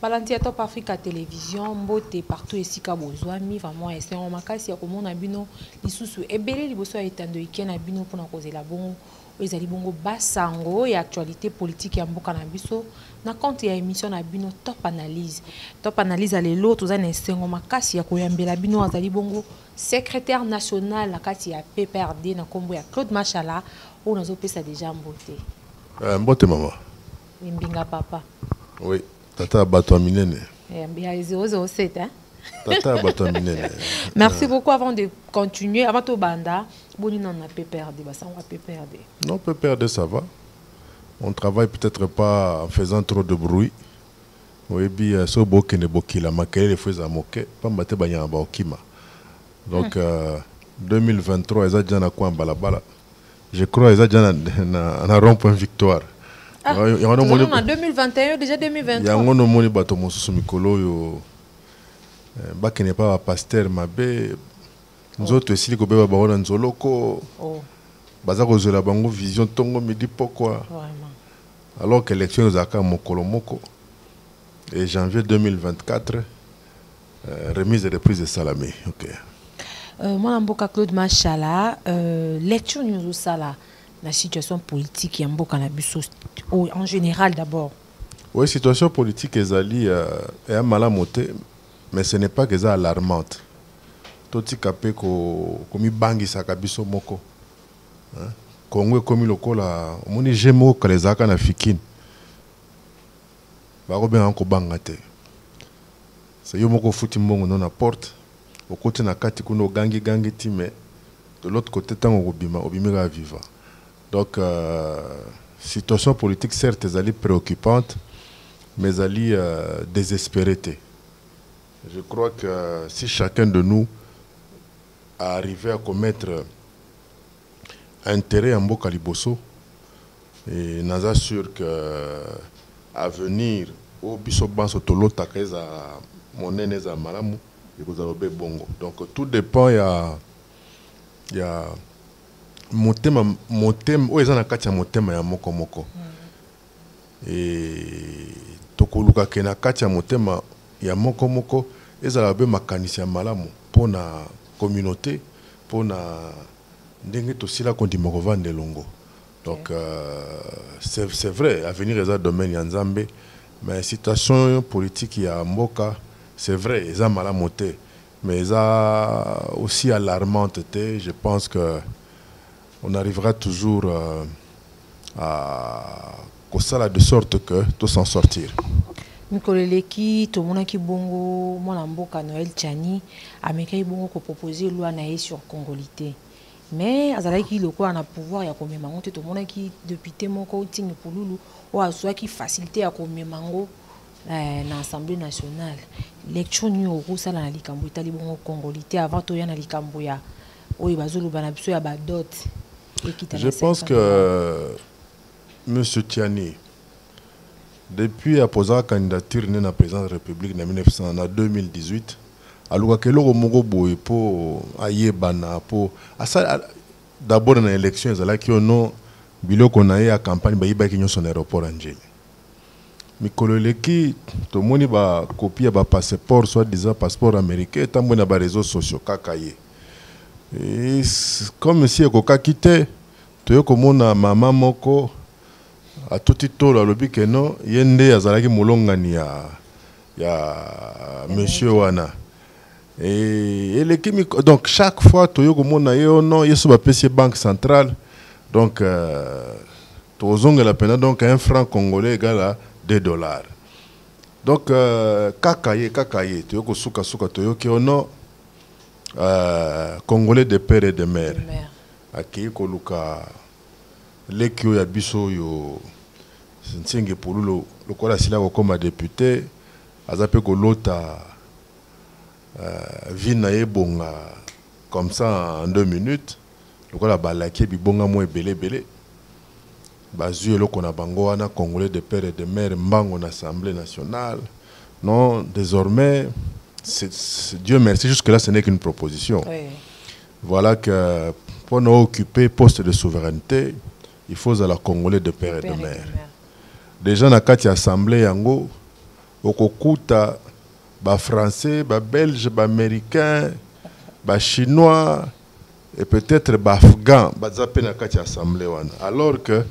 Balantia Top Africa Télévision, Mbote partout ici Kabozwami, vraiment c'est un makasi ya komona bino lisusu ebele liboso ya etando ikena bino pona kozela bongo ezali bongo basango et actualité politique ya mboka na biso na compte ya émission na bino Top Analyse. Top Analyse alelo toza na sengo makasi ya koyambela bino azali bongo secrétaire national la kati ya PPRD na kombo ya Claude Machala on azo pesa déjà Mbote. Mbote maman. Mbinga papa. Oui. Tata Bato Minene. Bien 007 hein. Tata Bato Minene. Merci beaucoup avant de continuer avant to banda boni non na PPRD basa on va PPRD. Non PPRD ça va. On travaille peut-être pas en faisant trop de bruit. Oui bien so bokene bokila makele feza moke pambate banya ba okima. Donc 2023 eza jana kwa balabala. Je crois eza jana na rond-point victoire. Ah, en 2021, déjà 2023. Il y a un moni bato mosusu mikolo yo bakene pa pasteur mabe nzoto esili ko beba baona nzoloko baza ko zola bango vision tongo midi pourquoi alors que l'élection zaka mokolo moko et janvier 2024 remise et reprise de Salamé. OK. Moi mboka Claude Machala lecture nous sala la situation politique et en général d'abord. Oui, situation politique est malamoté, mais ce n'est pas que ça alarmante. Toti kapé ko komi bangi sakabiso moko. Congo komi lokola moni jemo kalezaka na fikine. Ba ko ben ko bangate. C'est yo moko futi mbongo non na porte. Au côté na kati kuno gangi time de l'autre côté tango obimira vivant. Donc, situation politique, certes, elle est préoccupante, mais elle est désespérée. Je crois que si chacun de nous a arrivé à commettre intérêt en Mboka Liboso, et nous assure qu'à venir, au Bisoban Sotolo, Takeza, Moneneza Malamu, et vous avez bongo. Donc, tout dépend, il y a motema o ezana kati ya motema ya moko moko tokoluka ke na kati ya motema ya moko moko ezala be makanisi ya malamu pona communauté pona ndenge tosila kondima kovanda elongo. Donc c'est vrai avenir eza domaine ya Nzambe mais situation politique ya mboka c'est vrai eza malamu te mais eza aussi alarmante te. Je pense que on arrivera toujours à ça de sorte que tout s'en sortir. Mikoleleki to monaki bongo mwana mboka Noël Tchani ameka bongo ko proposer loi na sur congolité. Mais azalaki loko na pouvoir ya komema ngote to monaki député moko tingi pululu o aswa ki facilité ya komema ngo na Assemblée nationale. Lecture ni oko sala na likambo itali bongo congolité avant to ya na likambo ya oyi bazulu bana biso ya badot. Je pense que M. Tiani, depuis la posé la candidature de la présidence de la République en 2018, alors que l'on a pour Ayebana, pour d'abord dans l'élection, il y a un bilo qu'on a eu à campagne, il y a eu son aéroport Angeli. Mikololeki, tout le monde a copié un passeport, soit disant passeport américain, tant que les réseaux sociaux, kakaye. Et comme si Koka quitté, tu es comme na maman moko a tout tito la lobi que non yende azalaki molongani ya monsieur wana et l'équipe donc chaque fois tu es comme na yo non yeso ba PC banque centrale donc tozonga la peine donc un franc congolais égal à $2. Donc kakaye tu es ko suka tu es que non Congolais de père et de mère. Aki koluka lekio ya biso yo nsinge pululo lokola sila ko comme député azape ko lota vina ebonga comme ça en 2 minutes lokola balaki bibonga mo ebele bazu eloko na bango wana Congolais de père et de mère mbango na Assemblée nationale. Non, désormais Dieu merci, jusque-là, ce n'est qu'une proposition. Oui. Voilà que pour nous occuper poste de souveraineté, il faut à la Congolais de père et de mère. Déjà, dans la assemblée, okokuta ba français, ba belge, ba américain, ba chinois et peut-être ba afghan baza pe na kati assemblée wana. Alors que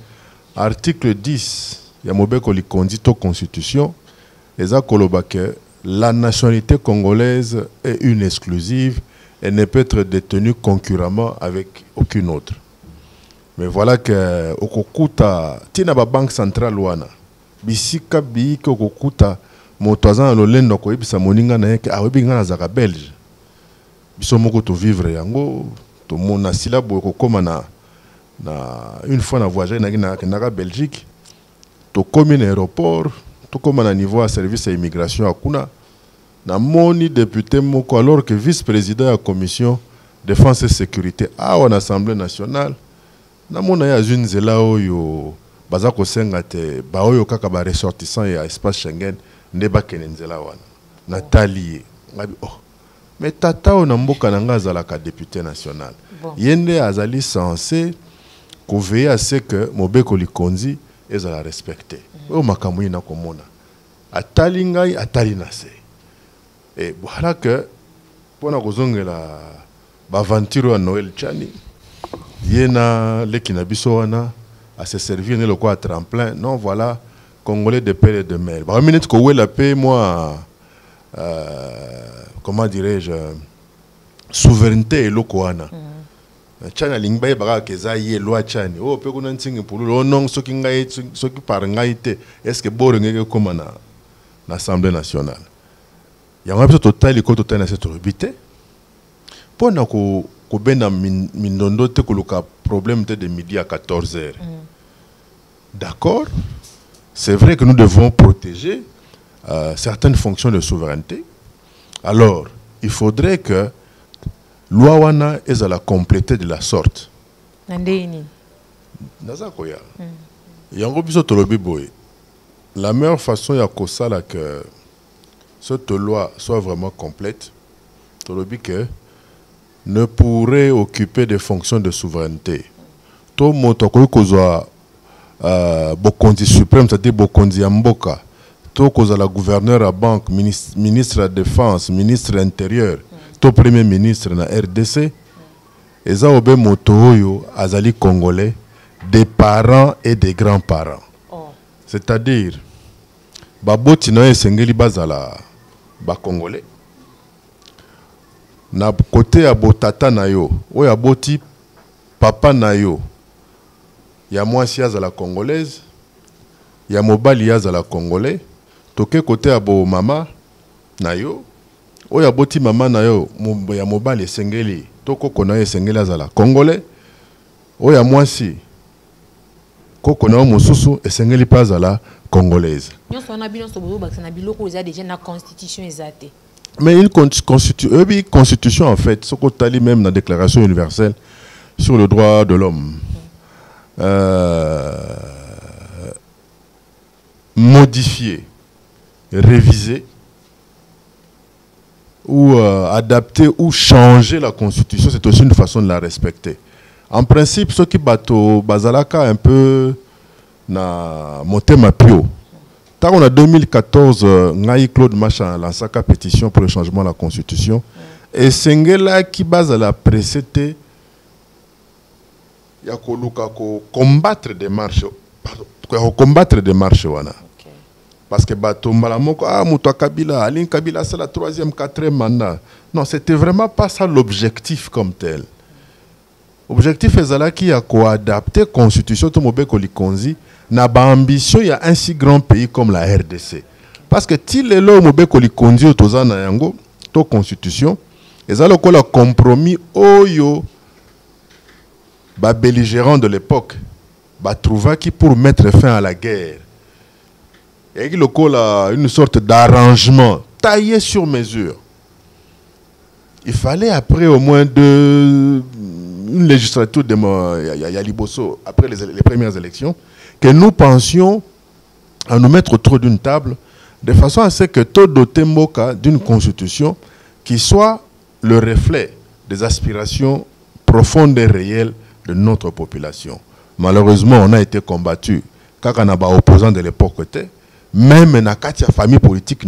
article 10 ya mobeko likondi to constitution eza koloba que la nationalité congolaise est une exclusive et ne peut être détenue concurremment avec aucune autre. Mais voilà que okokuta tina ba banque centrale wana bisika bi ko okokuta moto aza na lolendo koyebisa moninga na yeke awebi nga na zaka belge biso moko to vivre yango to mona silabo kokoma na une fois na voyage na Belgique to komi na aéroport to koma na niveau à service à immigration akuna na moni député moko alors que vice-président de la commission défense et sécurité à l'Assemblée nationale na mona ya une zela oyo baza ko senga te ba oyo kaka ba ressortissant ya espace Schengen nde ba kenenzela wana Nathalie ngabi oh mais tata on mboka na nga azalaka député national yende azali censé veiller à ce que mobeko likonzi ezala respecté o makamui na komona atali ngai atali na se et voilà que pona kozongela ba aventure à Noël Chani yena lekina biso wana à se servir ne loko à tremplin non voilà congolais de père et de mère ba minute ko wela pe moi comment dirais-je souveraineté loko wana Chana lingbaye baga keza ye loi chani oh pe kuna ntingi pulu oh non soki ngai soki par ngai te est-ce que boro ngeke koma na l'Assemblée nationale yango biso total ko total na cette obité pona ko bena mindondo te ko luka problème te de midi à 14h. D'accord, c'est vrai que nous devons protéger certaines fonctions de souveraineté. Alors il faudrait que loi wana est à la compléter de la sorte. Nandeni. Nazakoya. Yango biso tolobi boy. La meilleure façon ya kosala que cette loi soit vraiment complète, tolobi que ne pourrait occuper des fonctions de souveraineté. To moto ko kozwa bokonzi suprême, c'est-à-dire bokonzi mboka. To kozala gouverneur à banque, ministre de la défense, ministre intérieur. To premier ministre na RDC eza obe moto oyo azali congolais des parents et des grands-parents. C'est-à-dire baboti na esengeli bazala ba congolais na côté ya botata na yo oyo aboti papa na yo ya mwasi azala congolaise ya mobali azala congolais toke côté ya bo mama na yo oya boti mama na yo ya mobali esengeli to koko na yo esengeli azala congolais oya mwasi koko na yo mosusu esengeli pa azala congolaise. Mais une constitution en fait ce qu'on tali même dans la déclaration universelle sur le droit de l'homme modifier, réviser ou adapter ou changer la constitution, c'est aussi une façon de la respecter. En principe, ceux qui bateau bazalaka un peu na motema pio. Tant qu'on a 2014, Ngaï Claude Machin lancé la pétition pour le changement de la constitution. Et Sengela qui base à la précédé, il y a combattre des marches, combattre des marches wana. Parce que bateau malamoko ah Moutoua Kabila, Aline Kabila c'est la 3e, 4e mandat. Non, c'était vraiment pas ça l'objectif comme tel. L'objectif est là qui a adapté la constitution de Mobeko Likonzi n'a pas ambition il y a un si grand pays comme la RDC. Parce que si les lois Mobeko Likonzi au Tozana Yango, to constitution, ils ont le compromis oyo ba belligérant de l'époque ba trouva qui pour mettre fin à la guerre. Et il y a une sorte d'arrangement taillé sur mesure. Il fallait après au moins une législature de Yaliboso, après les premières élections, que nous pensions à nous mettre autour d'une table de façon à ce que tout doté Moka d'une constitution qui soit le reflet des aspirations profondes et réelles de notre population. Malheureusement, on a été combattu car on a des opposants de l'époque. Même dans la famille politique,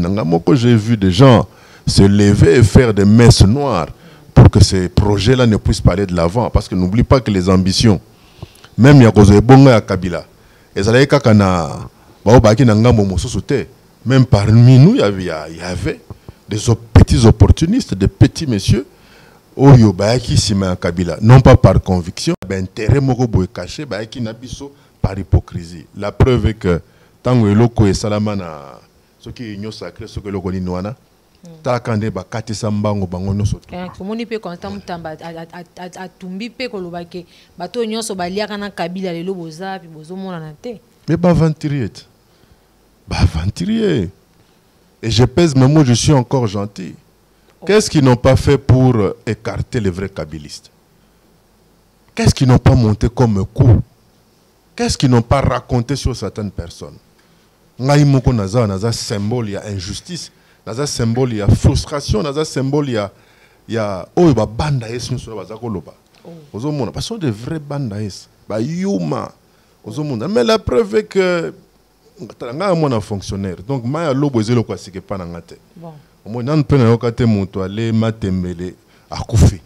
j'ai vu des gens se lever et faire des messes noires pour que ces projets-là ne puissent pas aller de l'avant. Parce que n'oublie pas que les ambitions, même il y a Kabila, même parmi nous, il y avait des petits opportunistes, des petits messieurs, non pas par conviction, mais intérêt caché, par hypocrisie. La preuve est que tant que l'oko est salamana, ce qui est sacré, ce que l'oko est noana, talakande ba kati sambango bango no soto. Komoni pe constant mutamba atumbi pe kolobake bato nyonso baliaka na Kabila lelo boza pi bozo mona na te. Mais bah aventurier. Bah aventurier. Et je pèse mes mots, je suis encore gentil. Qu'est-ce qu'ils n'ont pas fait pour écarter les vrais kabylistes? Qu'est-ce qu'ils n'ont pas monté comme coup? Qu'est-ce qu'ils n'ont pas raconté sur certaines personnes? Ngaïmoko naza symbole, il y a injustice, naza symbole, il y a frustration, naza symbole, il y a oh ba banda es nous sur bazako loba. Ozomona, parce que sont des vrais banda es, ba yuma. Ozomona, mais la preuve est que nga mona fonctionnaire. Donc maya lobo ezelo kwa sike pa na ngate. Bon. Moi nan pena yokate moto ale matembele akufi.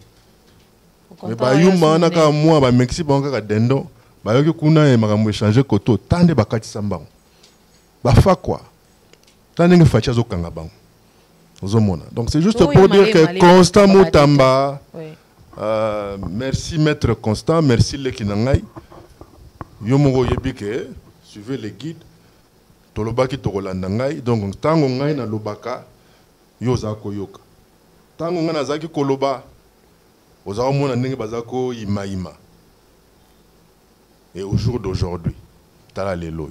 Mais ba yuma na ka moi ba Mexique banka ka dendo. Bayoki kuna makambo échanger koto tande bakati sambango bafa quoi tande nge facha zo kanga bango ozomona. Donc c'est juste pour dire que Constant Mutamba, merci maître Constant, merci Lekinangai yomongo yebike suivez les guides tolobaki tokolanda ngai. Donc tango ngai na lobaka yoza koyoka tango ngai nazaki koloba ozako mona ndenge bazako ima. Et au jour d'aujourd'hui, tala les lois.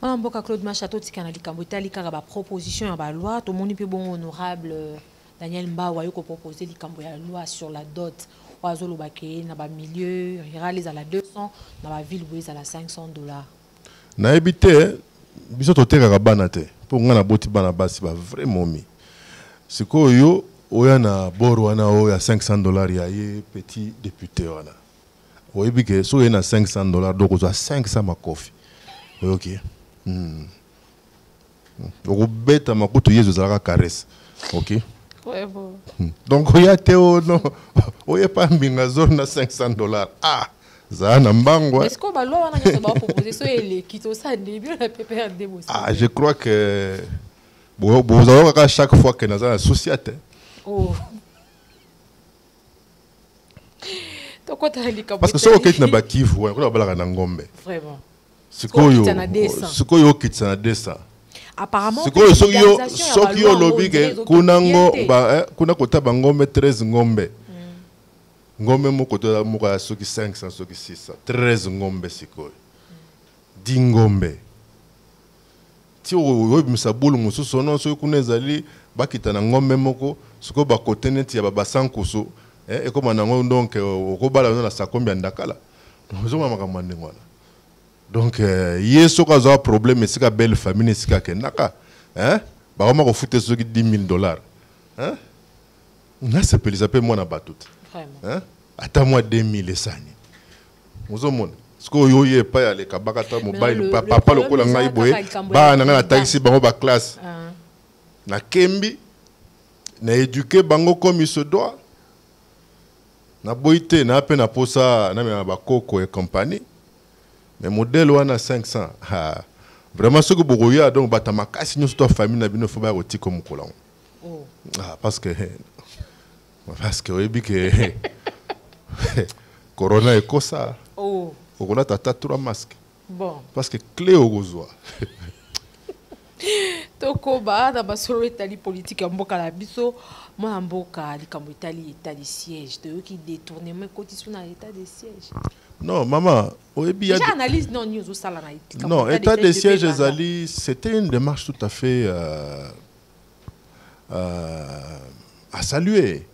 On a Claude Machato tika likambo itali kaka ba proposition ya ba loi to moni pe bon honorable Daniel Mbawa yoko proposer likambo ya loi sur la dot oazolo bake na ba milieu rural les à la 200 na ba ville bois à la $500. Na ebité biso to teka bana te pour ngana boti bana basi ba vraiment mi. Sikoyo oya na boro wana oya $500 ya ye petit député wana. Oui, bien si il y a $500, donc on a 500 makofi. Ok. Donc, bête à ma couture, il y a caresse. Ok. Ouais, bon. Donc, il y a Théo, non. Il y a pas un bingazon à $500. Ah, ça a un bango. Est-ce qu'on va l'ouvrir à proposer ça et les quitter ça début la PPRD aussi. Ah, je crois que vous avez chaque fois que nous avons un société. Oh. Parce que ce qui est dans le Kivu, on a balaka na ngombe. Vraiment. Ce qui est kitana desa. Apparemment, ce qui est lobby que kunango ba kuna kota bangombe 13 ngombe. Ngombe mo kota mo ka soki 500 soki 600 13 ngombe sikoyo. 10 ngombe. Ti o misabulu mususu no so kunezali bakitana ngombe moko siko ba koteneti ya baba sankusu. Et comme on a donc au bala na sa combien d'akala donc yeso ka za problème c'est ka belle famille c'est ka kenaka hein ba on ma foute ce qui $10,000 hein na c'est peut les appeler moi na batut hein ata moi 2000 sani ozomona ce ko yo ye pa ya le kabaka ta mobile papa lo ko la ngai boye ba na taxi bango ba classe na kembi na éduquer bango comme il se doit. Na boité na peine à posa na me ba koko et compagnie mais modèle wana 500 ah vraiment ce que bogoya donc batama kasi nous toute famille na bino faut ba roti comme kolon oh ah parce que oui que corona est comme ça oh on a tata 3 masques bon parce que clé au gozoa toko ba na basolo etali politique mboka la biso moi mboka likambo etali état de siège de qui détournement cotisation na état de siège non maman oyebi ya analyse non news au sala na non état de siège ezali c'était une démarche tout à fait à saluer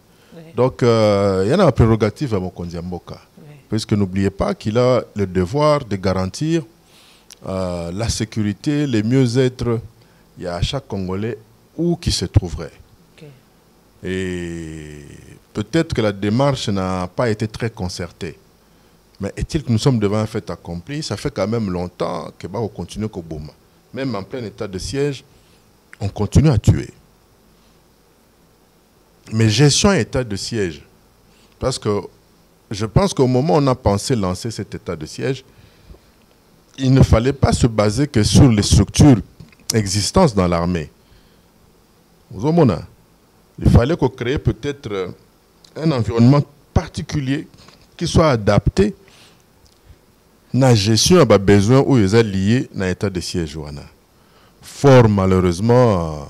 donc il y en a une prérogative à Mokonzi Mboka parce que n'oubliez pas qu'il a le devoir de garantir la sécurité, le mieux-être, il y a chaque Congolais où qui se trouverait. Okay. Et peut-être que la démarche n'a pas été très concertée. Mais est-il que nous sommes devant un fait accompli? Ça fait quand même longtemps que va continuer au Boma. même en plein état de siège, on continue à tuer. Mais gestion état de siège, parce que je pense qu'au moment où on a pensé lancer cet état de siège, il ne fallait pas se baser que sur les structures existantes dans l'armée. Il fallait qu'on crée peut-être un environnement particulier qui soit adapté à la gestion à besoin où ils sont liés à l'état de siège. Fort malheureusement,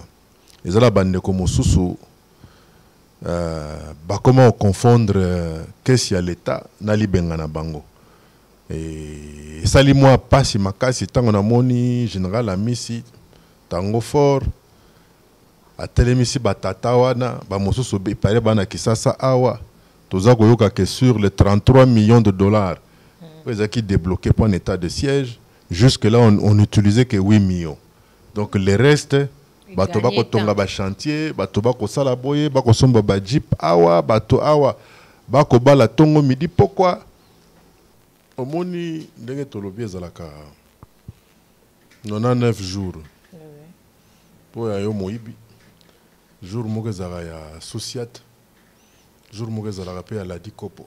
ils ont la bande comme sous comment confondre qu'est-ce qu'il y a l'état nali bengana bango et sali moi passe makasi tango na moni général amisi tango fort a telemisi batata wana ba mosusu pare bana kisasa awa toza koyoka que sur les 33 millions de dollars qui débloqués pour un état de siège jusque là on utilisait que 8 millions donc les restes bato bako tonga ba chantier bato bako sala boye bako somba ba jeep awa bato awa bako bala tongo midi pourquoi omoni ndenge tolobi ezalaka 99 jours po ya yo moyibi jour moko ezalaka ya sociate jour moko ezalaka pe ya ladi kopo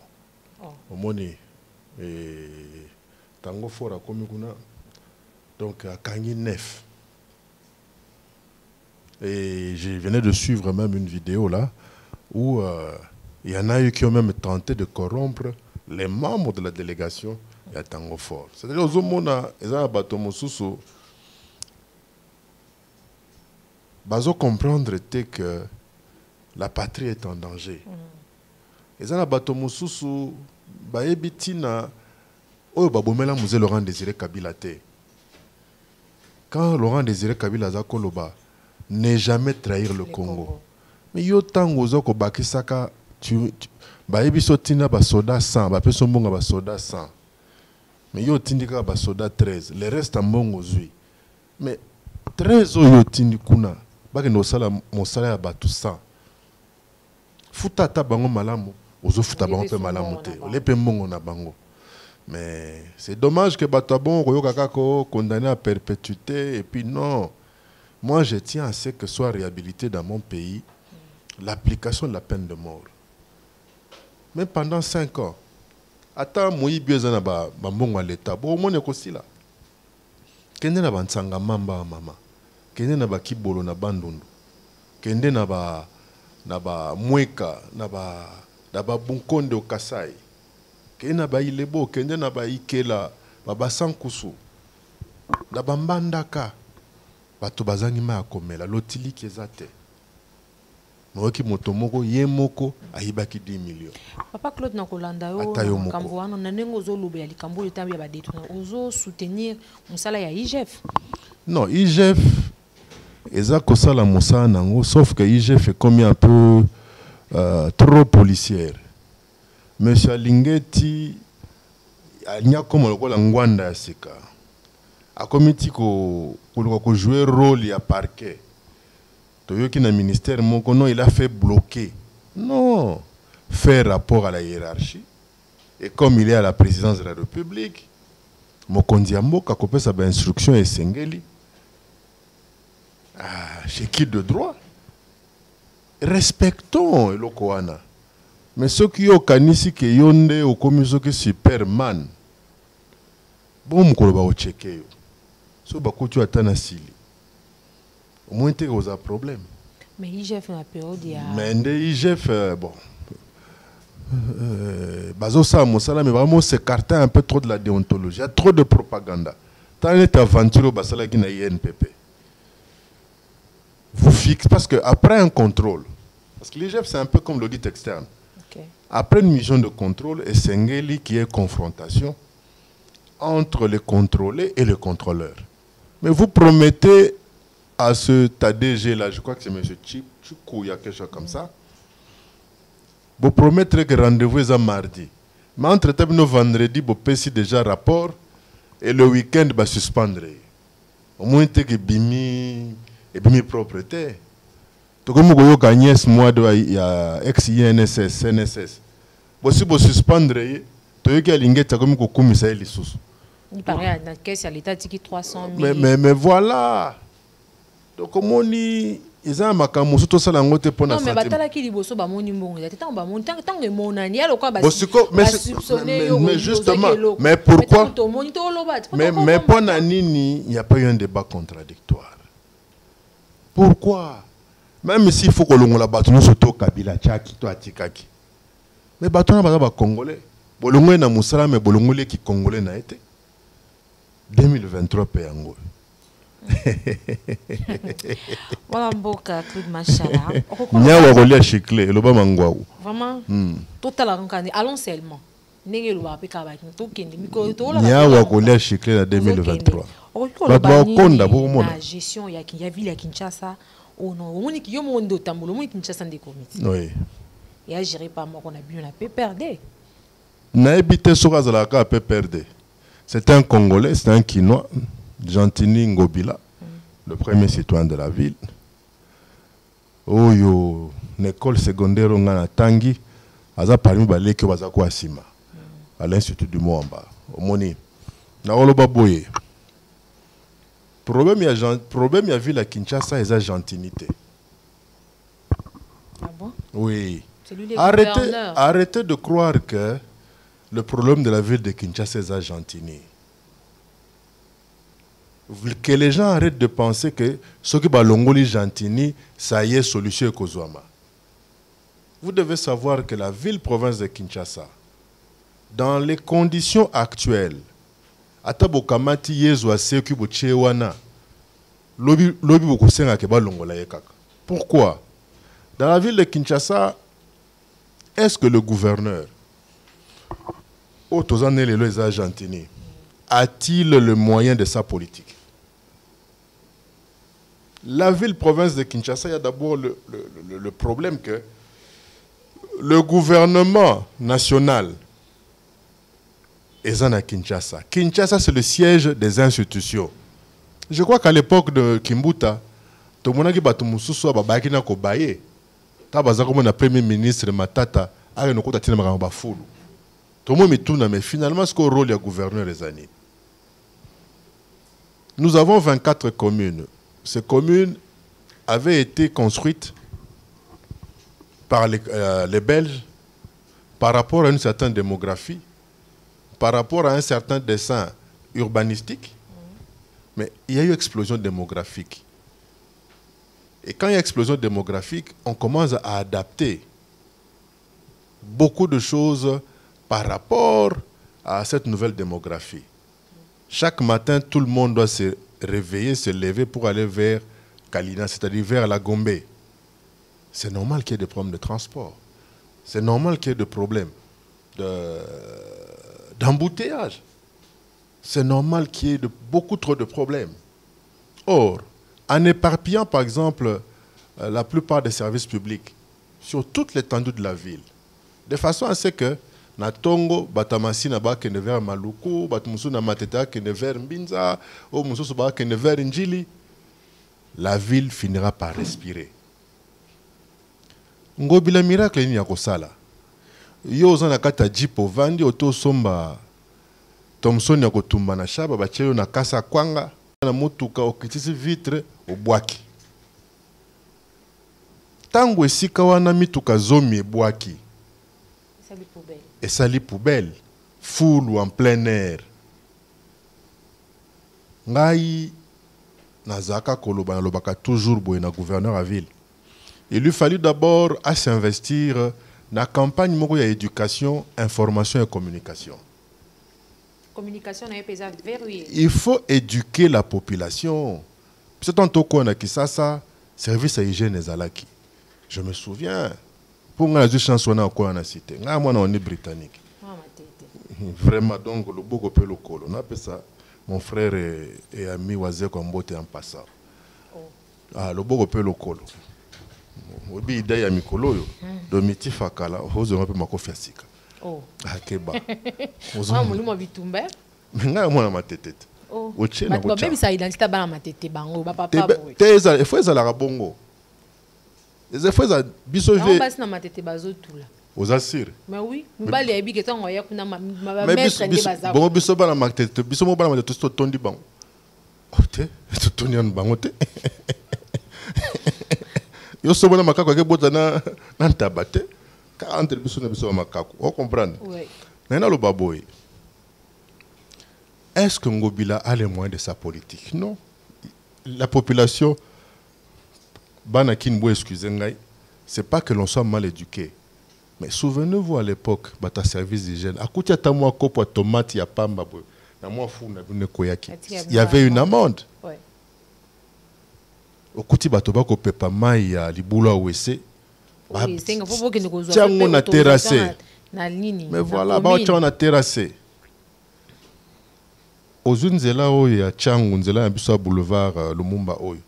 omoni tango fort akomi kuna donc akangi 9. Et je venais de suivre même une vidéo là où il y en a eu qui ont même tenté de corrompre les membres de la délégation à Tango Fort. C'est-à-dire aux hommes, ils ont bazo comprendre que la patrie est en danger. Ils ont bato mususu baebitina oyo babomela musée Laurent Désiré Kabila te. Quand Laurent Désiré Kabila zakoloba ne jamais trahir le Congo. Mais yo tango zoko bakisaka baebi sotina ba soda 100 ba peso mbonga ba soda 100. Mais yo tindika ba soda 13, le reste mbongo zui. Mais 13 yo tindi kuna baki no sala mosala ya batu 100. Futa ta bango malamu, ozo futa bango pe malamu te. Lepe mbongo na bango. Mais c'est dommage que batabon koyoka kako condamné à perpétuité et puis non. Moi, je tiens à ce que soit réhabilité dans mon pays l'application de la peine de mort. Mais pendant 5 ans, attends, moi, je suis à l'État. Bon, moi, je suis là. Kende na bansanga mamba mama. Kende na ba kibolo na bandundu. Kende na ba mweka na ba bunkonde au Kasai. Kende na ba ilebo, kende na ba ikela, ba sankusu. Na ba mbandaka. Bato bazangi ma akomela lotili kezate moki motomoko yemoko ayibaki 10 millions. Papa Claude Nakolanda yo kambo wana na nengo zo lobe ya likambo etambi ya badetu na ozo soutenir musala ya IGF. Non, IGF eza kosala musala nango sauf que IGF est comme un peu trop policière. Monsieur Lingeti anya comme lokola ngwanda ya sika. A comité ko jouer rôle ya parquet. Toyoki na ministère moko non il a fait bloquer. Non, faire rapport à la hiérarchie. Et comme il est à la présidence de la République, mokonzi ya mboka kopesa ba instruction esengeli. Chez qui de droit? Respectons eloko wana. Mais ceux qui ont kanisi ke yonde au komiso ke Superman. Bon mukolo ba ocheke yo. So bakutu atana sili. Au moins tu as un problème. Mais IGF na période ya. Mais IGF bon. Bazo ça mosala mais vraiment s'écarter un peu trop de la déontologie. Il y a trop de propagande. Tant est aventure basala qui na INPP. Vous fixez parce que après un contrôle parce que l'IGF c'est un peu comme l'audit externe. Okay. Après une mission de contrôle et Sengeli qui est confrontation entre les contrôlés et le contrôleur. Mais vous promettez à ce TADG là, je crois que c'est M. Chikou, il y a quelque chose comme ça, vous promettez que rendez-vous est mardi. Mais entre-temps, vendredi, vous payez déjà rapport et le week-end, vous suspendre. Au moins, vous avez bimi propreté. Donc, comme vous avez gagné ce mois de ex-INSS, CNSS, vous suspendre, vous avez gagné comme vous avez Il paraît à la caisse à l'État qui 300 000. Mais voilà. Donc, comment on dit, ils ont un macaron, tout ça, l'angote pour non, mais batala qui dit bosso ba moni mbongo. Tant ba moni tant que mon ani alors quoi mais justement, mais pourquoi? Mais pour Nanini, il n'y a pas eu un débat contradictoire. Pourquoi? Même s'il faut que l'on la batte, nous surtout Kabila, Tchaki, toi Tikaki. Mais bateau n'a pas congolais. Bolongo na musala mais bolongo qui congolais n'a été. 2023 Péango. Voilà mboka Claude Machala. Nya wa kolia chiclé, loba mangwaou. Vraiment. Total arrancane. Allons seulement. Nenge loba pe kabaki. To kende miko to la. Nya wa kolia chiclé na 2023. Ba konda pour mon. La gestion ya ville ya Kinshasa. Oh non, au moins qui yo mondo tambulo, au moins Kinshasa des comités. Oui. Et à gérer par moi qu'on a bien la paix perdre. Na habité sur Azalaka paix perdre. C'est un Congolais, c'est un Kinois, Gentini Ngobila, le premier citoyen de la ville. Oyo, une école secondaire ngana Tangi, aza parmi balé que baza ko asima. À l'Institut du Mwamba. Omoni. Na oloba boye. Problème ya ville à Kinshasa est la gentilité. Ah bon? Oui. Arrêtez de croire que le problème de la ville de Kinshasa est la gentilité. Que les gens arrêtent de penser que ce qui est Longoli Gentini, ça y est, solution Kozouama. Vous devez savoir que la ville-province de Kinshasa, dans les conditions actuelles, Atabokamati Yezu Aseku Bochewana, Lobi Bokusenga Keba Longola Yekaka. Pourquoi? Dans la ville de Kinshasa, est-ce que le gouverneur, Otozane Lelo Gentini, a-t-il le moyen de sa politique? La ville-province de Kinshasa, il y a d'abord le problème que le gouvernement national est à Kinshasa. Kinshasa, c'est le siège des institutions. Je crois qu'à l'époque de Kimbuta, tout le monde a dit que tout le monde a dit que le premier ministre Matata a dit que tout le monde a dit tout le monde tourne, mais finalement, c'est le rôle du gouverneur des années. Nous avons 24 communes. Ces communes avaient été construites par les Belges par rapport à une certaine démographie, par rapport à un certain dessin urbanistique, mais il y a eu explosion démographique. Et quand il y a explosion démographique, on commence à adapter beaucoup de choses par rapport à cette nouvelle démographie. Chaque matin, tout le monde doit se réveiller, se lever pour aller vers Kalina, c'est-à-dire vers la Gombe. C'est normal qu'il y ait des problèmes de transport. C'est normal qu'il y ait des problèmes d'embouteillage. C'est normal qu'il y ait beaucoup trop de problèmes. Or, en éparpillant, par exemple, la plupart des services publics sur toute l'étendue de la ville, de façon à ce que na Tongo, batamasi na ba kene vers Maluku, batumusu na Mateta kene vers Mbinza, ou mususu ba kene vers Njili, la ville finira par respirer. Ngobila miracle ni yakosala. Yo zana kata jipo vandi oto somba Thomson yakotumba na shaba bachelo na kasa kwanga na mutuka okitisi vitre obwaki. Tango esika wana mituka zomi ebwaki. Et sali poubelle, foule ou en plein air. Ngai nazaka koloba na lobaka toujours boye na gouverneur à ville. Il lui fallut d'abord à s'investir dans la campagne moko ya éducation, information et communication. Communication n'a pas verrouillé. Il faut éduquer la population. C'est tantôt qu'on a qui ça service à hygiène ezalaki. Je me souviens. Pour nga la chanson na ko na cité. Nga mwana on est britannique. Vraiment donc le boko pe lokolo. On appelle ça mon frère et ami Wazé Kombote en passant. Ah le boko pe lokolo. Obi idée ya mikolo yo. Do miti fakala ozo ngape makofi asika. Oh. Ah keba. Ozo mulimo bitumba. Nga mwana matetete. Oh. Oche na ko. Ba bisa identité ba matete bango ba papa boy. Teza il faut ça la bongo. Les efforts à biso on passe na matete bazo tout là. aux assires. Mais oui, mbali ebi que tant oya kuna ma maître de bazar. Bon biso bana market biso mo bana to tondi bango. Ote, to tondi on bango te. Yo so bona makako ke bota na ntabate. Ka entre biso na biso makako. On comprendre? Oui. Nana lo baboy. Est-ce que Ngobila a les moyens de sa politique? Non. La population bana kinbo excusez-moi, c'est pas que l'on soit mal éduqué. Mais souvenez-vous à l'époque, bata service d'hygiène, akuti atamwa kopo tomate ya pamba bo. Na moi fou na bune koyaki. Il y avait une amende. Ouais. Okuti bato ba ko pepa mai ya libula wese. Oui, c'est ngafo ke ndiko zo. Tiango na terrassé. Na nini? Mais voilà, ba tiango na terrassé. Ozunzela oyo ya Tiango nzela ya biso boulevard Lumumba oyo.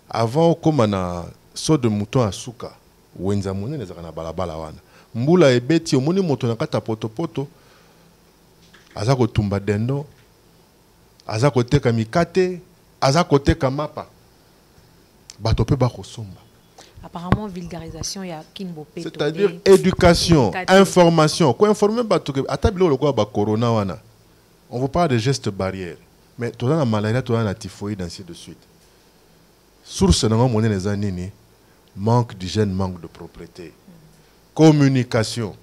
Avant comme na saut de mouton à souka, wenza monene ezaka na balabala wana. Mbula ebeti omoni moto na kata poto aza kotumba dendo, aza koteka mikate, aza koteka mapa. Bato pe ba kosomba. Apparemment vulgarisation ya Kinbopeto. C'est-à-dire éducation, information, ko informer bato ke atabilo lokwa ba corona wana. On vous parle de gestes barrières. Mais tu as la maladie, tu as la typhoïde, ainsi de suite. Source de les années, manque d'hygiène, manque de propreté. Communication.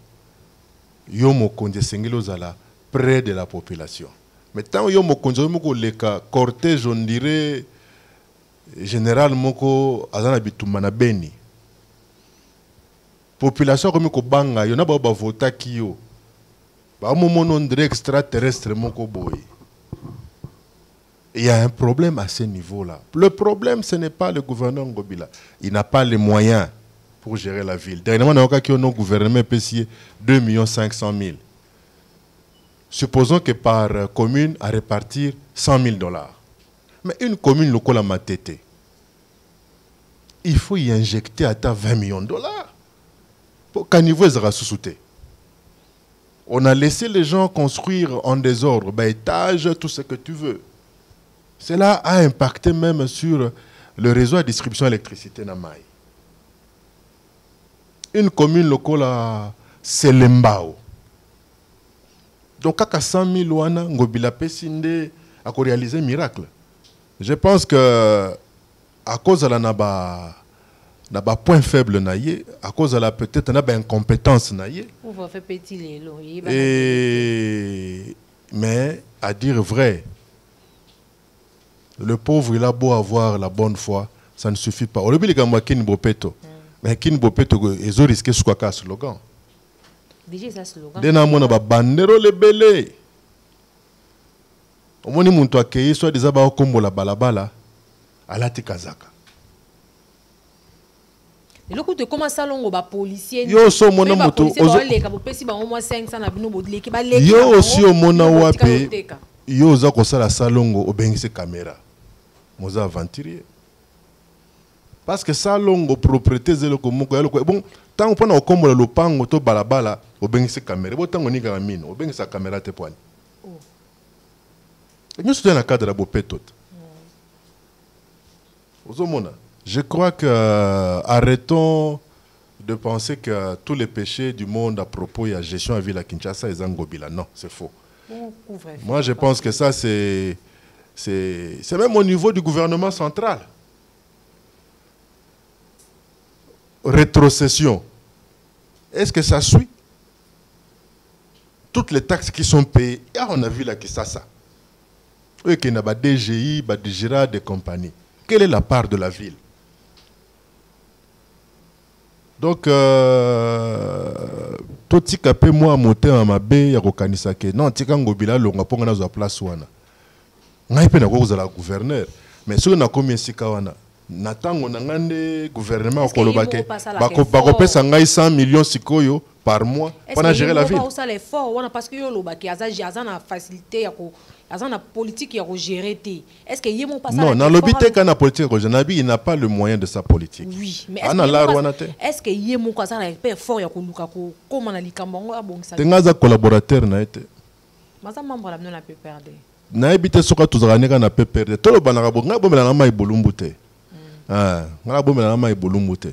Yomo konde sengilozala près de la population. Mais tant yomo konde moko leka cortège on dirait général moko azana bitumana beni. Population comme ko banga yona ba vota kiyo. Ba momono ndre extraterrestre moko boy. Il y a un problème à ce niveau-là. Le problème, ce n'est pas le gouverneur Ngobila. Il n'a pas les moyens pour gérer la ville. Dernièrement, on a un gouvernement payé 2 500 000. Supposons que par commune, à répartir 100 000 $. Mais une commune locale à Matete, il faut y injecter à 20 millions de $. Pour qu'à niveau, ils sera sous-souté. On a laissé les gens construire en désordre, étage, tout ce que tu veux. Cela a impacté même sur le réseau de distribution d'électricité Namaï. Une commune locale à Selembao. Donc, à 100 000 wana, Ngobila Pesinde a réalisé un miracle. Je pense que à cause de la naba point faible naïe, à cause de la peut-être naba incompétence naïe. Mais à dire vrai, le pauvre, il a beau avoir la bonne foi, ça ne suffit pas. On oublie que Kinbopeto. Mais Kinbopeto, ils ont risqué ce quoi slogan. Déjà, ça slogan. Dès qu'on a bandero le belé. Au moins, on a accueilli soit des abats comme la balabala à la Tikazaka. Et le coup de comment ça longo ba policier. Yo so mona moto. Yo aussi au mona wape. Yo za ko sala salongo obengise caméra. Moza aventurier. Parce que salongo propriété zelo ko moko yalo bon tant on na kombo le pango to balabala obengise caméra. Bo tango ni ga mine obengisa caméra te poani. Oh. Et nous sommes dans le cadre de la Bopetot. Je crois que arrêtons de penser que tous les péchés du monde à propos de la gestion de la ville à Kinshasa et Ngobila. Non, c'est faux. Moi, je pense que ça, c'est même au niveau du gouvernement central. Rétrocession. Est-ce que ça suit? Toutes les taxes qui sont payées, on a vu là que ça. Oui, qu'il y a des DGI, des DGRA, des compagnies. Quelle est la part de la ville? Donc, tout ce qui peut moi monter à ma baie, il y a que non, tu as Ngobila, on a pas de place ouana. On a pas de gouverneur, mais si on a combien de sikawana, Nathan on a un gouvernement au Kolobake, bako 100 millions sikoyo par mois pour gérer la ville. Parce que Yolobake a une facilité, a politique qui a géré. Est-ce que Yemo passe? Non, dans l'obité quand la politique il n'a pas le moyen de sa politique. Oui, mais est-ce que Yemo passe à la fort ya koluka ko comment na likambango abongisa? Tengaza collaborateur na été. Maza membre la non la peut perdre. Na ebité soka tuzaranga na peut perdre. Tolo banaka bonga bomela na mai bolumbu te. Ah, ngala bomela na mai bolumbu te.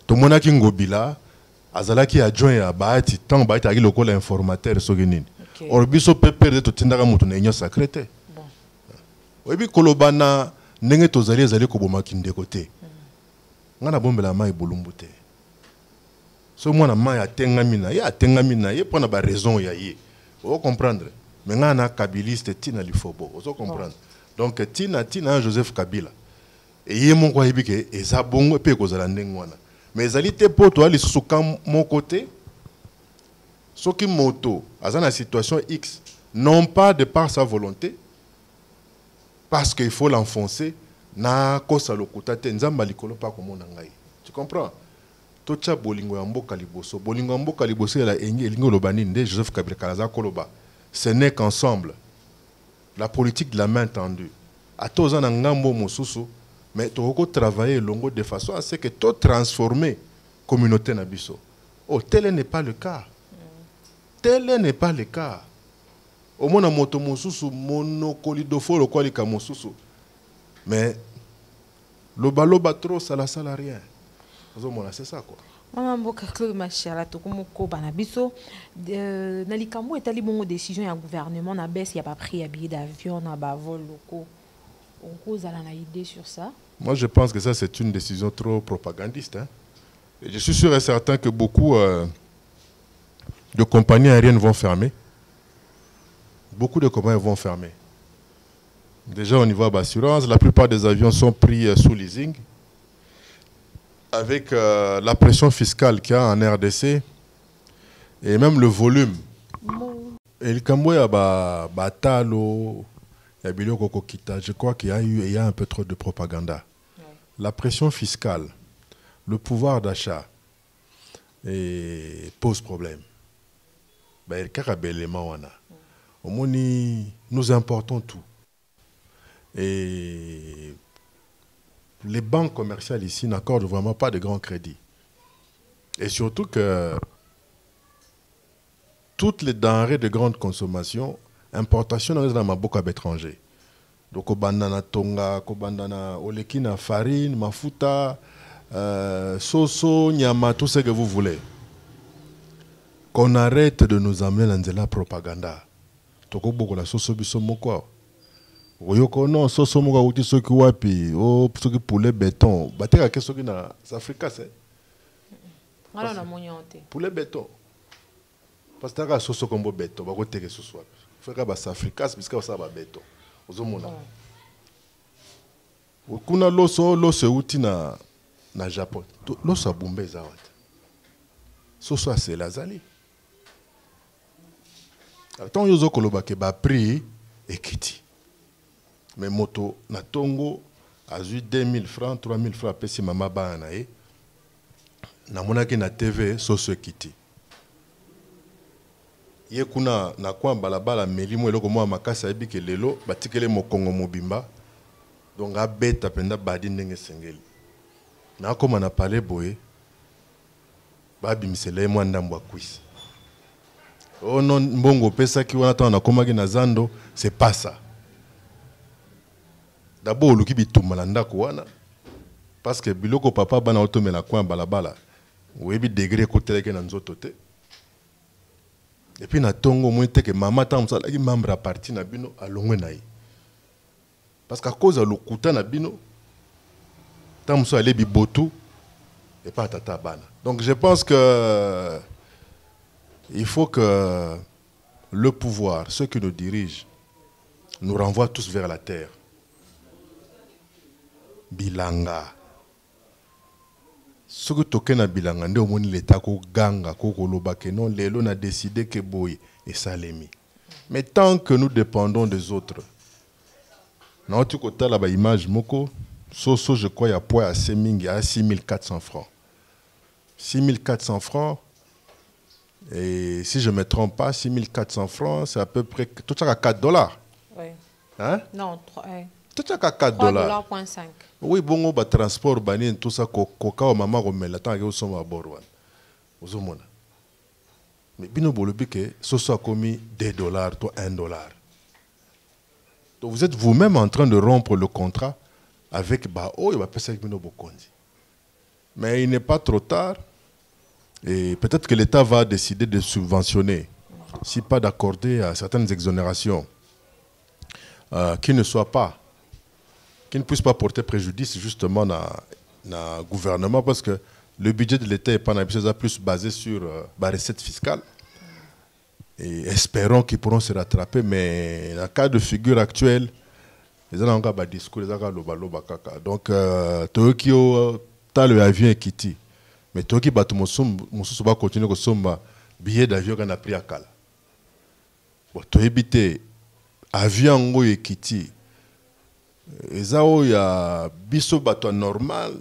To monaki Ngobila azalaki adjoint ya baati tant baati aki lokola informateur soki nini Okay. or biso pe perde totindaka moto na union sacré te Bon. oyebi koloba na ndenge tozali ezali kobomaki ndeko te nga na bombela mai bolumbu te so mwana mai atengami na ye mpo na baraison ya ye ozo comprendre me nga na kabiliste tina lifobo ozo comprendre donc tina Joseph Kabila eye moko ayebi ke eza bongo mpe ekozala ndenge wana mais ezali te mpo toya lisusu ka moko te soki moto aza na situation X non pas de par sa volonté parce qu'il faut l'enfoncer na kosa lokuta te nzamba likolo pa komona ngai tu comprends tocha bolingo ya mboka liboso ya elingi oloba nini nde Joseph Kabila kalaza koloba ce n'est qu'ensemble la politique de la main tendue ata oza na ngambo mosusu mais toko travailler longo de façon à ce que tout transformer communauté na biso oh tel n'est pas le cas. Tel n'est pas le cas. Au moins, moto mosusu monocolidofo le quoi mosusu. Mais loba trop ça la sala rien. C'est ça quoi. Mama mboka Claude Machala to komoko bana biso na likambo etali bongo décision ya gouvernement na baisse ya pas prix ya billet d'avion na ba vol locaux. On cause à la idée sur ça. Moi je pense que ça c'est une décision trop propagandiste hein. Et je suis sûr et certain que beaucoup de compagnies aériennes vont fermer. Beaucoup de compagnies vont fermer. Déjà au niveau de l'assurance, la plupart des avions sont pris sous leasing. Avec la pression fiscale qu'il y a en RDC et même le volume. Et le Cambodge, je crois qu'il y a un peu trop de propagande. La pression fiscale, le pouvoir d'achat pose problème. Nous importons tout. Et les banques commerciales ici n'accordent vraiment pas de grands crédits. Et surtout que toutes les denrées de grande consommation, importation dans ma boca étranger. Donc, au bandana tonga, au bandana olekina farine, mafuta, soso, nyama, tout ce que vous voulez. Qu'on arrête de nous amener dans la propagande. Toko boko la soso biso moko. Oyoko non soso moko uti soki wapi, o soki poulet béton. Bateka ke soki na Afrika c'est. Ala na monyote. Poulet béton. Parce que ta soso kombo béton, bako teke soso wapi. Feka ba Afrika c'est biska ba béton. Ozomona. Kuna loso uti na Japon. Loso abumbe za wata. Soso c'est lazali. Tant yozo koloba ke ba prix ekiti. Mais moto na tongo a eu 2000 francs, 3000 francs pesi mama ba na e. Na monaki na TV soso ekiti. Ye kuna na kwa balabala melimo eloko mo makasa ebike lelo batikele mokongo mobimba. Donc a beta penda badi ndenge sengeli. Na koma na parler boye. Ba bimisele mo ndambo kwisi. Oh non, mbongo pesa ki wana tana komaki na zando, c'est pas ça. D'abord luki bitumba na ndako wana parce que biloko papa bana otomela kwa balabala. Webi degré koteleke na nzoto te. Et puis na tongo mwete ke mama tamsa la ki membre à parti na bino alongwe na ye. Parce qu'à cause de lokuta na bino tamso ale bibotu et pas tata bana. Donc je pense que il faut que le pouvoir, ceux qui nous dirigent, nous renvoient tous vers la terre. Bilanga. Ce que toke na bilanga, nde omoni l'état ko ganga, ko koloba ke non, lelo na décidé que boy et salemi. Mais tant que nous dépendons des autres, na tu kota la ba image moko, soso je crois ya poids à 6400 francs. 6400 francs. Et si je ne me trompe pas, 6400 francs, c'est à peu près tout ça à 4 dollars. Oui. Hein? Non, tout ça à 4 dollars. 3,5 $. Oui, bon, bah, transport, banine, tout ça, coca, maman, remède, tant que vous sommes à bord. Mais bino bolobi que ce soit commis 2 dollars, toi 1 dollar. Donc vous êtes vous-même en train de rompre le contrat avec bah oh il va passer avec bino bokondi. Mais il n'est pas trop tard. Et peut-être que l'État va décider de subventionner, si pas d'accorder à certaines exonérations qui ne soient pas, qui ne puissent pas porter préjudice justement dans le gouvernement, parce que le budget de l'État est pas plus basé sur la recette fiscale. Et espérons qu'ils pourront se rattraper, mais dans le cas de figure actuelle, les gens ont un discours, les gens ont un donc, qui ont le avion et quitté. Mais toi qui vas continuer à somba billet d'avion qu'on a pris à Kala. Bon, tu éviter avion et quitté. Et ça, il y a biso bateau normal,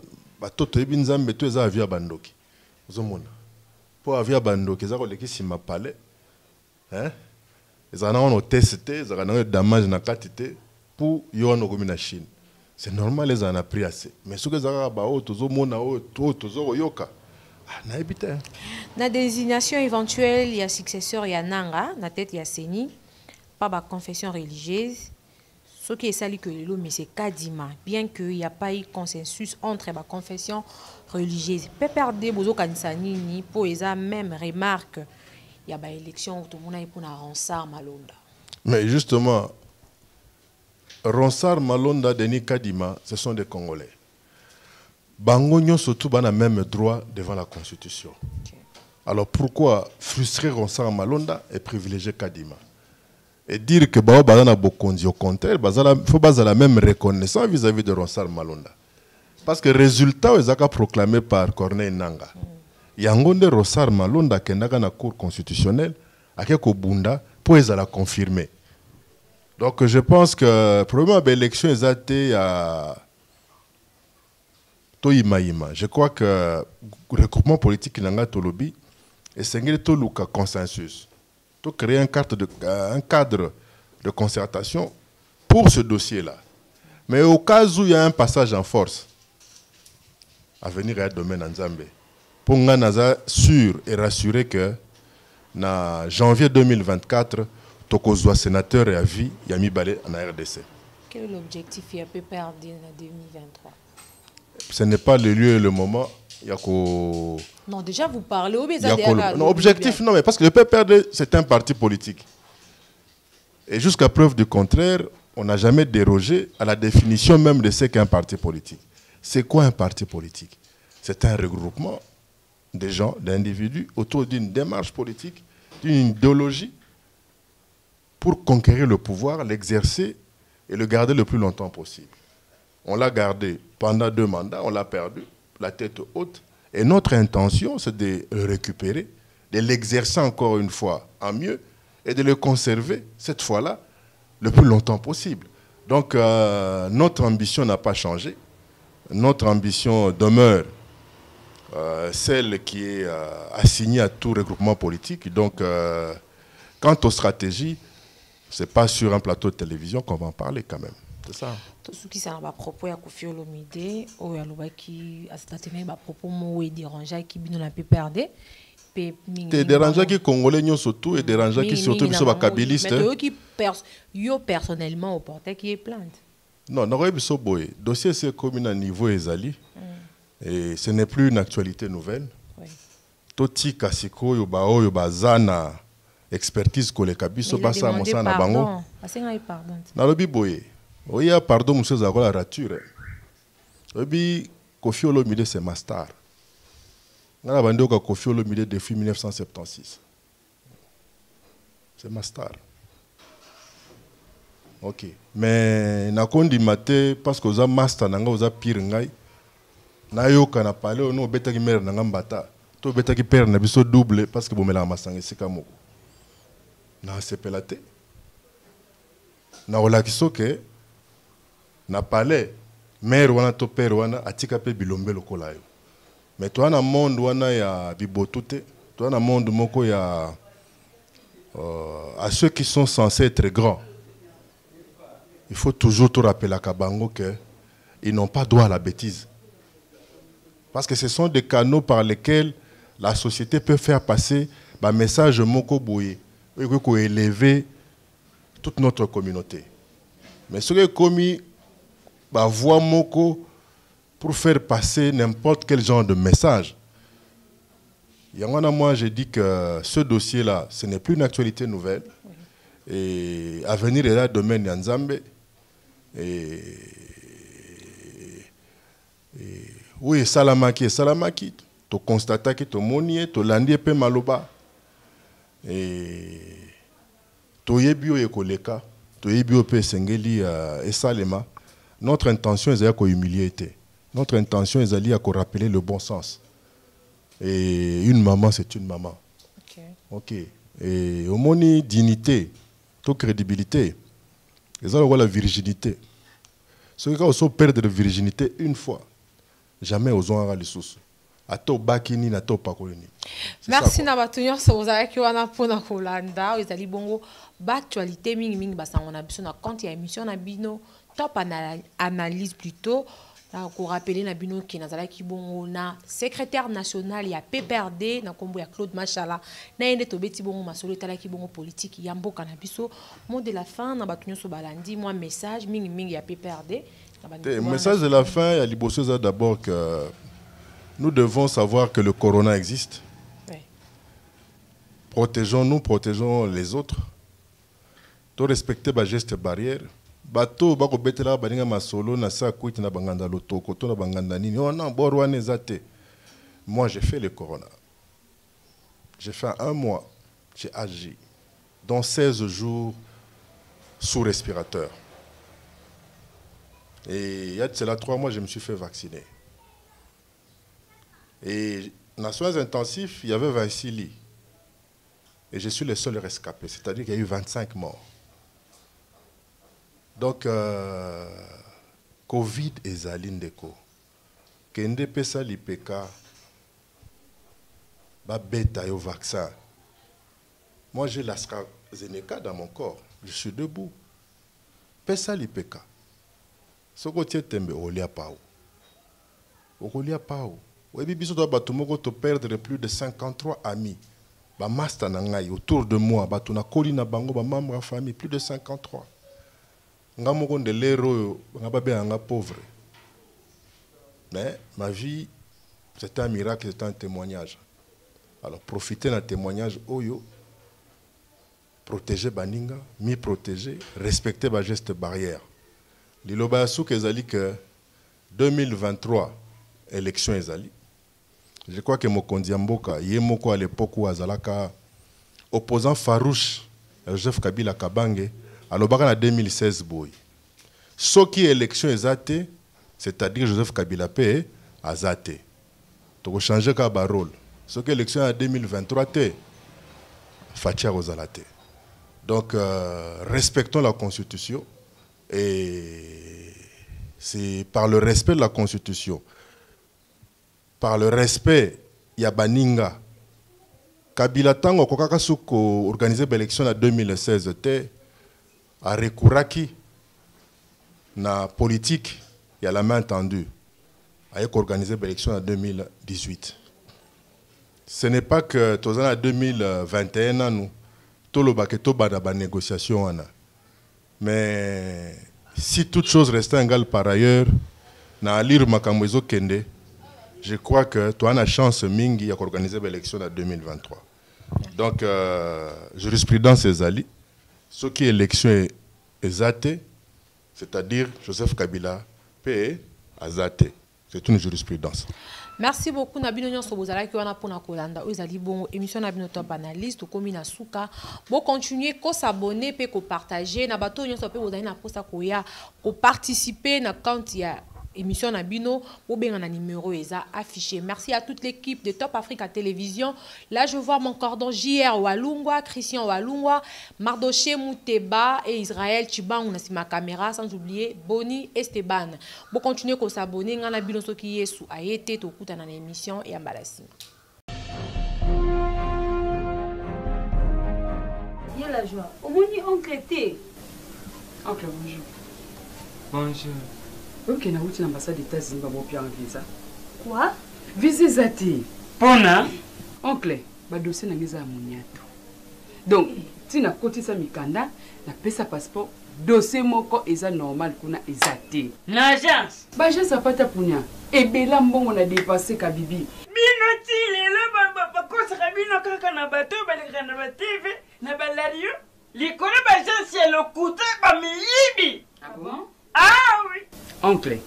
bateau tu es nzambe tu es avion bandoki. Vous avez pour avion bandoki, ça c'est qui m'a parlé. Hein? Ils ont testé, ils ont eu damage na quantité pour yon au na Chine. C'est normal les en a pris assez. Mais ce que ça a ba o tozo mona o tozo yoka. Na ebité. Na désignation éventuelle, il y a successeur, il y a Nanga, na tête il y a Seni, pas ba confession religieuse. Ce qui est sali que le mais c'est Kadima, bien qu'il n'y a pas eu consensus entre les confessions religieuses. Peut perdre bozo kanisani ni pour les même remarque. Il y a des élections tout le monde pour Ronsard Malonda. Mais justement, Ronsard Malonda, Denis Kadima, ce sont des Congolais. Bangonyo surtout a même droit devant la Constitution. Okay. Alors pourquoi frustrer Ronsard Malonda et privilégier Kadima? Et dire que Bazana Bokondi, au contraire, il faut la même reconnaissance vis-à-vis de Ronsard Malonda. Parce que le résultat est proclamé par Corneille Nanga. Yangonde Ronsard Malonda qui est dans la Cour constitutionnelle, a quelques bunda pour la confirmer. Donc je pense que le problème de l'élection est été à Toïmaïma. Je crois que le regroupement politique Nanga Tolobi est singulier tout le consensus. Tout créer un cadre de concertation pour ce dossier-là. Mais au cas où il y a un passage en force, à venir à domaine en Zambie, pour nous sûr et rassurer que en janvier 2024, Tokozwa sénateur et à vie, Yami Balé en RDC. Quel est l'objectif il y a PPRD en 2023? Ce n'est pas le lieu et le moment. Non, déjà vous parlez au non, objectif, non, mais parce que le PPRD, c'est un parti politique. Et jusqu'à preuve du contraire, on n'a jamais dérogé à la définition même de ce qu'est un parti politique. C'est quoi un parti politique? C'est un regroupement des gens, d'individus, autour d'une démarche politique, d'une idéologie, pour conquérir le pouvoir, l'exercer et le garder le plus longtemps possible. On l'a gardé pendant 2 mandats, on l'a perdu, la tête haute. Et notre intention, c'est de le récupérer, de l'exercer encore une fois en mieux et de le conserver, cette fois-là, le plus longtemps possible. Donc, notre ambition n'a pas changé. Notre ambition demeure celle qui est assignée à tout regroupement politique. Donc, quant aux stratégies, ce n'est pas sur un plateau de télévision qu'on va en parler quand même. C'est ça. Tout ce qui s'est à propos de Koffi Olomide, ou à qui a stationné à propos de déranger qui bino la PPRD. Des dérangeants qui congolais surtout et dérangeants qui surtout qui sont kabylistes. Mais eux qui personnellement au portail qui est plainte. Non, non, le dossier c'est comme un niveau ezali et ce n'est plus une actualité nouvelle. Toti kasiko yo bazana expertise kolekabiso basa mosana bango. Na lobi boye. Oui, pardon, monsieur Zagola, la rature. Oui, Koffi Olomide, c'est ma star. On a vendu Koffi Olomide depuis 1976. C'est ma star. Ok. Mais, na kondi mate, parce que vous avez master, vous avez pire ngai. Na yo kana parlé, on beta ki mère nanga mbata. To beta ki père na biso double, parce que vous me la masanga sika moko. Na sepelate. Na olakiso ke. Na palais mère wana to père wana atika pe bilombe lokola yo. Mais toi na monde wana ya bibotute, toi na monde moko ya à ceux qui sont censés être grands. Il faut toujours te rappeler à Kabango que ils n'ont pas droit à la bêtise. Parce que ce sont des canaux par lesquels la société peut faire passer un message moko boye pour élever toute notre communauté. Mais ce qui est commis voix moko pour faire passer n'importe quel genre de message. Yangwana, moi, j'ai dit que ce dossier-là, ce n'est plus une actualité nouvelle. Et avenir est là, domaine Yanzambe. Oui, Salamaki, tu constates que tu monies, tu landis peu maloba. Et tu yebio ekoleka, tu yebio pe sengeli et salema. Notre intention est de humilier. Notre intention est de rappeler le bon sens. Et une maman, c'est une maman. Ok. Et au moni dignité, toute crédibilité, ils ont la virginité. Ceux qui ont perdu la virginité une fois, jamais aux ont les sous. Ato bakini na to pakolini. Merci na batunyo so ozaki wana pona kolanda ezali bongo ba actualité mingi basango na biso na compte ya émission na bino top analyse plutôt ko rappeler na bino ki nazalaki bongo na secrétaire national ya PPRD na kombo ya Claude Machala na yende tobeti bongo masolo talaki bongo politique ya mboka na biso mot de la fin na batunyo so balandi moi message mingi ya PPRD. Le message de la fin ya liboso d'abord que nous devons savoir que le corona existe. Oui. Protégeons-nous, protégeons les autres. To respecter les gestes barrières. Bato bako betela baninga masolo na sa kuiti na banganda lotoko to na banganda nini. Oh non, borwane zate. Moi j'ai fait le corona. J'ai fait 1 mois, j'ai agi dans 16 jours sous respirateur. Et il y a de cela 3 mois, je me suis fait vacciner. Et dans les soins intensifs, il y avait 26 lits. Et je suis le seul rescapé, c'est-à-dire qu'il y a eu 25 morts. Donc, Covid et Zalindeko. Kende pesa l'IPK, ba bêta au vaccin. Moi, j'ai l'AstraZeneca dans mon corps. Je suis debout. Pesa l'IPK. Ce que tu as olia pao. Olia pao. Oui, biso doit perdre plus de 53 amis. Ba master nangai autour de moi, ba tuna koli na bango ba membre famille plus de 53. Ngamoko de l'héros, ngababe anga pauvre. Mais ma vie c'était un miracle, c'était un témoignage. Alors profitez d'un témoignage oyo. Protéger baninga, mi protéger, respecter ba gestes barrières. Liloba sou kezali que 2023 élection ezali. Je crois que Mokondi Mboka, Yemoko à l'époque où Azalaka, opposant farouche, Joseph Kabila Kabange, à l'Obaka en 2016 boy. Ce qui est élection exate, c'est-à-dire Joseph Kabila P, Azate. Tu as changé de rôle. Ce qui est élection en 2023, Fatia Rosalate. Donc, respectons la Constitution et c'est par le respect de la Constitution. Par le respect, Yabaninga, Kabila Tango Kokakasuko organisé l'élection en 2016 a recouraki na politique, il y a la main tendue, a organisé l'élection en 2018. Ce n'est pas que en 2021 nous tout le baketo bada négociation mais si toute chose restait égale par ailleurs, na lire makamwezo kende. Je crois que tu as une chance mingi à organiser l'élection en 2023. Donc, jurisprudence est ali. Ce qui est élection est exate, c'est-à-dire Joseph Kabila P. Azate. C'est une jurisprudence. Merci beaucoup Nabino Nyonso bozala ki wana pona kolanda ezali bon émission Nabino Top Analyse to komi na suka bo continuer ko s'abonner pe ko partager na bato nyonso pe bozali na posa ko ya ko participer na compte ya émission Nabino ou bien un numéro eza affiché. Merci à toute l'équipe de Top Africa Télévision. Là je vois mon cordon JR Walungwa, Christian Walungwa, Mardoché Mouteba et Israël Chibang na ma caméra, sans oublier Boni Esteban. Bon continuer ko s'abonner ngana bino soki yesu ayete to kuta na émission et ambalasi. Il y a la joie. Au moins oncle T. Oncle bonjour. Bonjour. Ok, na outi l'ambassade des États-Unis va m'opérer en visa. Quoi? Visa zati. Pona? Oncle, ba dossier na ngeza moniato. Donc, si na koti sa mikanda, na pesa passeport, dossier moko eza normal kuna ezati. Na agence. Ba agence apata punya. Ebela mbongo na dépasser ka bibi. Binoti le ba kosa bino kaka na bato baleka na ba TV na ba radio likolo bagence ya lokuta bamiyibi. Ah bon? Ah oui. Oncle,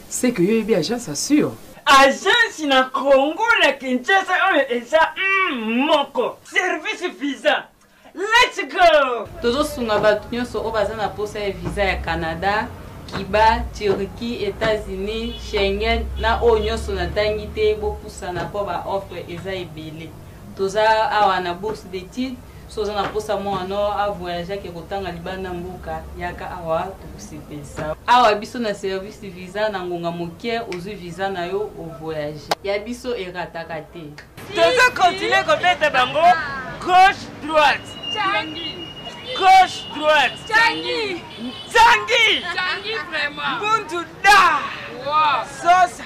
c'est que yoyebi agence assure. Agence na Congo na Kinshasa oyo eza moko. Service visa. Let's go. tozosunga bato nyonso oyo baza na posa ya visa ya Canada, Kiba, Turquie, États-Unis, Schengen na oyo nyonso natangi te bopusana mpo baoffre eza ebele. Toza awa na bourse d'études, so oza na posa mwana avoyage ake kotanga libanda mboka yaka awa tokosepelisa. Awa biso na service visa na ngonga mokie ozwi visa na yo ovoyage. Ya biso erataka te. Toza continue kobeta bango gauche droite. Gauche droite. Tanguy. Tanguy vraiment. Buntu da. Wow. Sosa.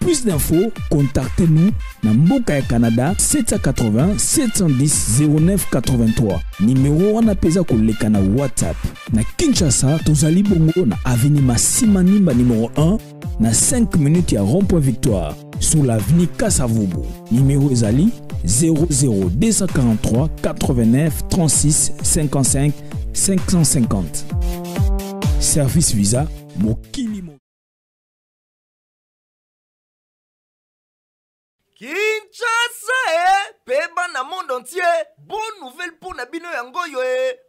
Plus d'infos, contactez-nous na Mboka ya Canada 780 710 09 83. Numéro wana peza koleka na WhatsApp. Na Kinshasa, tozali bongo na avenue Massima Nimba numéro 1 na 5 minutes ya rond-point Victoire sur l'avenue Kasavubu. Numéro ezali 00 243 89 36 55 550. Service Visa Mokili Mo. Kinshasa peba na monde entier. Bonne nouvelle pour na bino yango yo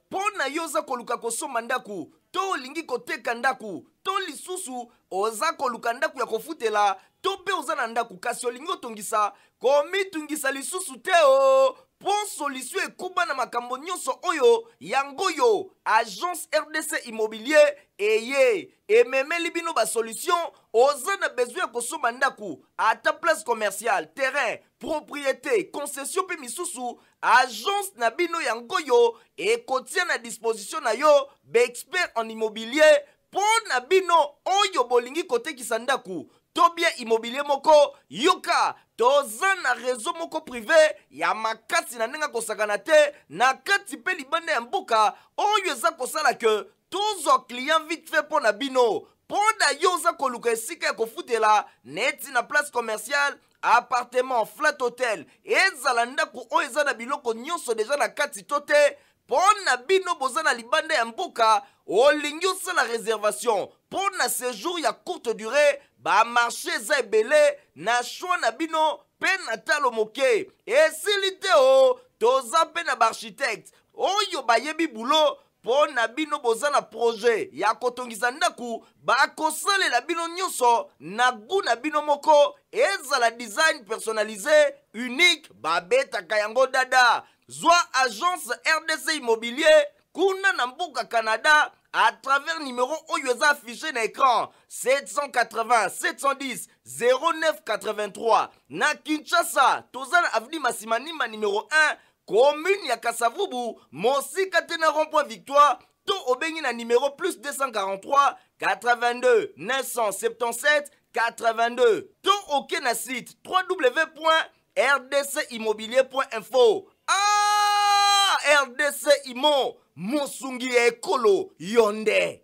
pona yoza koluka kosoma ndaku to lingi koteka ndaku to lisusu oza koluka ndaku ya kofutela to pe oza na ndaku kasi olingi otongisa komitungisa lisusu te o. Pon solution ekuba na makambo nyonso oyo yango yo agence RDC Immobilier eye ememeli bino ba solution oza na besoin ya kosomba ndaku ata place commerciale, terrain, propriété, concession pe misusu agence na bino yango yo ekotia na disposition na yo be expert en immobilier pon na bino oyo bolingi kotekisa ndaku to bien immobilier moko yoka toza na réseau moko privé ya makasi na ndenge kosakana te na kati pe libanda ya mboka oyo eza kosala ke tozwa client vite fait mpo na bino mpo na yo oza koluka esika ya kofutela neti na place commerciale, appartement, flat hotel ezala ndako oyo eza na biloko nyonso deja na kati to te mpo na bino boza na libanda ya mboka olingi osala réservation mpo na séjour ya courte durée bamarché eza ebele na choix na bino mpe na talo moke esili te o toza mpe na baarchitecte oyo bayebi bulo mpo na bino boza na projet ya kotongisa ndaku bakosalela bino nyonso na gu na bino moko ezala design personnalisé unique babetaka yango dada zwa agence RDC Immobilier kuna na mboka Canada à travers numéro oyo eza affiché na écran 780 710 09 83 na Kinshasa toza na avenue Massima Nimba numéro 1 commune ya Kasavubu mosika te na rond-point Victoire to obengi na numéro plus 243 82 977 82 to oke na site www.rdcimmobilier.info. Ah, RDC Immo Monsungi Ekolo Yonde.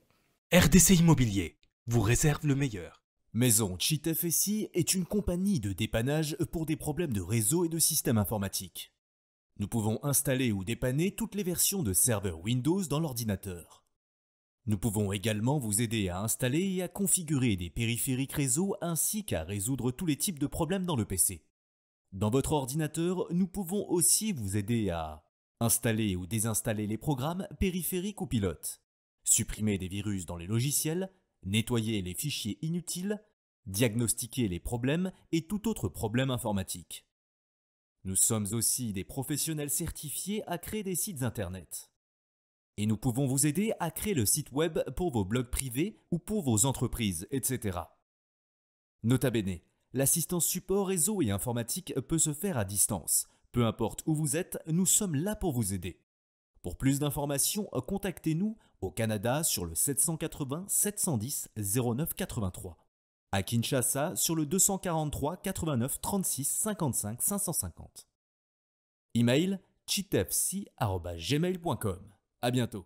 RDC Immobilier vous réserve le meilleur. Maison Cheat FSI est une compagnie de dépannage pour des problèmes de réseau et de système informatique. Nous pouvons installer ou dépanner toutes les versions de serveurs Windows dans l'ordinateur. Nous pouvons également vous aider à installer et à configurer des périphériques réseau ainsi qu'à résoudre tous les types de problèmes dans le PC. Dans votre ordinateur, nous pouvons aussi vous aider à installer ou désinstaller les programmes périphériques ou pilotes, supprimer des virus dans les logiciels, nettoyer les fichiers inutiles, diagnostiquer les problèmes et tout autre problème informatique. Nous sommes aussi des professionnels certifiés à créer des sites internet. Et nous pouvons vous aider à créer le site web pour vos blogs privés ou pour vos entreprises, etc. Nota bene, l'assistance support réseau et informatique peut se faire à distance. Peu importe où vous êtes, nous sommes là pour vous aider. Pour plus d'informations, contactez-nous au Canada sur le 780 710 09 83. À Kinshasa sur le 243 89 36 55 550. Email cheatfc@gmail.com. À bientôt.